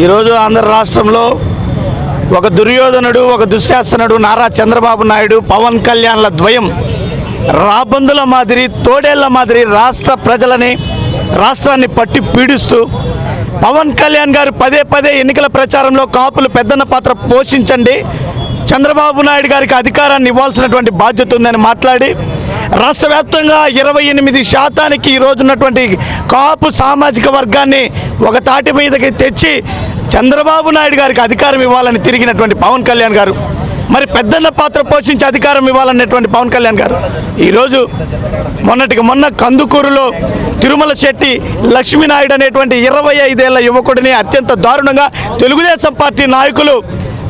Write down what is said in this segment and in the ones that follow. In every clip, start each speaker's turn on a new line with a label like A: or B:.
A: ఈరోజు ఆంధ్ర రాష్ట్రంలో ఒక దుర్యోధనుడు, ఒక దుశ్శాసనుడు నారా చంద్రబాబు నాయుడు, పవన్ కళ్యాణ్ల ద్వయం రాబందుల మాదిరి, తోడేళ్ల మాదిరి రాష్ట్ర ప్రజలని, రాష్ట్రాన్ని పట్టి పీడిస్తూ పవన్ కళ్యాణ్ గారు పదే పదే ఎన్నికల ప్రచారంలో కాపులు పెద్దన్న పాత్ర పోషించండి, చంద్రబాబు నాయుడు గారికి అధికారాన్ని ఇవ్వాల్సినటువంటి బాధ్యత ఉందని మాట్లాడి రాష్ట్ర వ్యాప్తంగా 28% ఈరోజు ఉన్నటువంటి కాపు సామాజిక వర్గాన్ని ఒక తాటి మీదకి తెచ్చి చంద్రబాబు నాయుడు గారికి అధికారం ఇవ్వాలని తిరిగినటువంటి పవన్ కళ్యాణ్ గారు, మరి పెద్దన్న పాత్ర పోషించి అధికారం ఇవ్వాలనేటువంటి పవన్ కళ్యాణ్ గారు ఈరోజు మొన్నటికి మొన్న కందుకూరులో తిరుమల శెట్టి లక్ష్మీనాయుడు అనేటువంటి 25 ఏళ్ల యువకుడిని అత్యంత దారుణంగా తెలుగుదేశం పార్టీ నాయకులు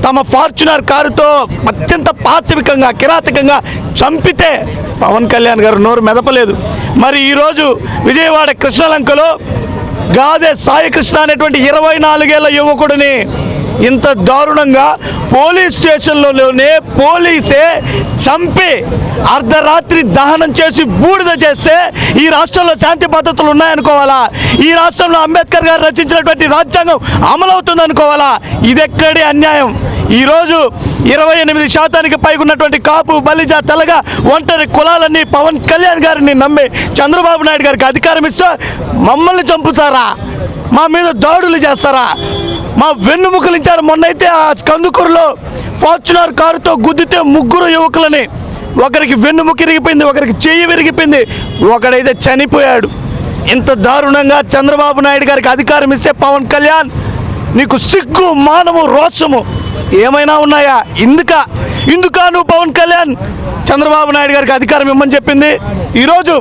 A: తమ ఫార్చునర్ కారుతో అత్యంత పాశవికంగా, కిరాతకంగా చంపితే పవన్ కళ్యాణ్ గారు నోరు మెదపలేదు. మరి ఈరోజు విజయవాడ కృష్ణలంకలో గాదే సాయి కృష్ణ అనేటువంటి 24 ఏళ్ల యువకుడిని ఇంత దారుణంగా పోలీస్ స్టేషన్లోనే పోలీసే చంపి అర్ధరాత్రి దహనం చేసి బూడిద చేస్తే ఈ రాష్ట్రంలో శాంతి భద్రతలు ఉన్నాయనుకోవాలా? ఈ రాష్ట్రంలో అంబేద్కర్ గారు రచించినటువంటి రాజ్యాంగం అమలవుతుంది అనుకోవాలా? ఇదెక్కడి అన్యాయం? ఈరోజు 28% పైగా ఉన్నటువంటి కాపు, బలిజ, తెలగ, ఒంటరి కులాలన్నీ పవన్ కళ్యాణ్ గారిని నమ్మి చంద్రబాబు నాయుడు గారికి అధికారం ఇస్తే మమ్మల్ని చంపుతారా? మా మీద దాడులు చేస్తారా? మా వెన్నుముకలించారు. మొన్నైతే ఆ కందుకూరులో ఫార్చునర్ కారుతో గుద్దితే 3 యువకులని, ఒకరికి వెన్నుముక విరిగిపోయింది, ఒకరికి చెయ్యి విరిగిపోయింది, ఒకడైతే చనిపోయాడు. ఇంత దారుణంగా చంద్రబాబు నాయుడు గారికి అధికారం ఇస్తే పవన్ కళ్యాణ్ నీకు సిగ్గు, మానము, రోషము ఏమైనా ఉన్నాయా? ఇందుకా నువ్వు పవన్ కళ్యాణ్ చంద్రబాబు నాయుడు గారికి అధికారం ఇవ్వమని చెప్పింది? ఈరోజు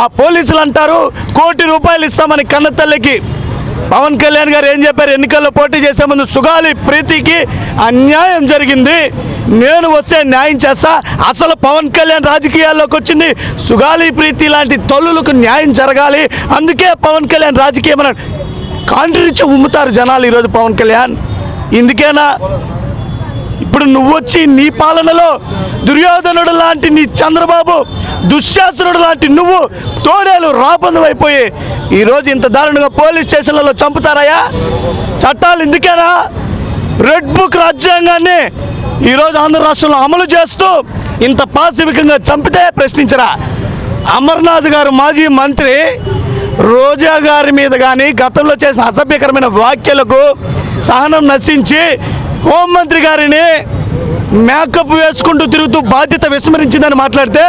A: ఆ పోలీసులు అంటారు 1 కోటి రూపాయలు ఇస్తామని కన్న తల్లికి. పవన్ కళ్యాణ్ గారు ఏం చెప్పారు? ఎన్నికల్లో పోటీ చేసే ముందు సుగాలి ప్రీతికి అన్యాయం జరిగింది, నేను వస్తే న్యాయం చేస్తా. అసలు పవన్ కళ్యాణ్ రాజకీయాల్లోకి వచ్చింది సుగాలి ప్రీతి లాంటి తల్లులకు న్యాయం జరగాలి, అందుకే పవన్ కళ్యాణ్ రాజకీయం అన్నాడు. కాంట్రిచ్చి ఉమ్ముతారు జనాలు ఈరోజు పవన్ కళ్యాణ్. ఇందుకేనా ఇప్పుడు నువ్వు వచ్చి నీ పాలనలో దుర్యోధనుడు లాంటి నీ చంద్రబాబు, దుశ్శాసనుడు లాంటి నువ్వు తోడేలు రాబందు అయిపోయి ఈరోజు ఇంత దారుణంగా పోలీస్ స్టేషన్లలో చంపుతారయ్యా? చట్టాలు ఇందుకేనా? రెడ్ బుక్ రాజ్యాంగాన్ని ఈరోజు ఆంధ్ర రాష్ట్రంలో అమలు చేస్తూ ఇంత పాశవికంగా చంపితే ప్రశ్నించరా? అమర్నాథ్ గారు మాజీ మంత్రి రోజా గారి మీద కానీ గతంలో చేసిన అసభ్యకరమైన వ్యాఖ్యలకు సహనం నశించి హోంమంత్రి గారిని మేకప్ వేసుకుంటూ తిరుగుతూ బాధ్యత విస్మరించిందని మాట్లాడితే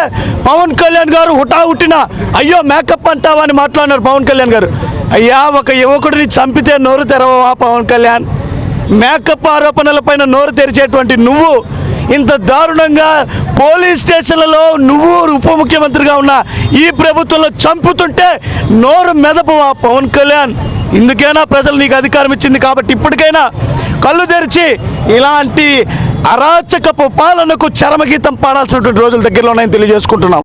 A: పవన్ కళ్యాణ్ గారు హుటాహుటిన అయ్యో మేకప్ అంటావా అని మాట్లాడినారు పవన్ కళ్యాణ్ గారు. అయ్యా, ఒక యువకుడిని చంపితే నోరు తెరవవా పవన్ కళ్యాణ్? మేకప్ ఆరోపణలపైన నోరు తెరిచేటువంటి నువ్వు ఇంత దారుణంగా పోలీస్ స్టేషన్లలో నువ్వు ఉప ముఖ్యమంత్రిగా ఉన్న ఈ ప్రభుత్వంలో చంపుతుంటే నోరు మెదపవా పవన్ కళ్యాణ్? ఇందుకైనా ప్రజలు నీకు అధికారం ఇచ్చింది కాబట్టి ఇప్పటికైనా కళ్ళు తెరిచి ఇలాంటి అరాచకపు పాలనకు చరమగీతం పాడాల్సినటువంటి రోజులు దగ్గరలో ఉన్నాయని తెలియజేసుకుంటున్నాం.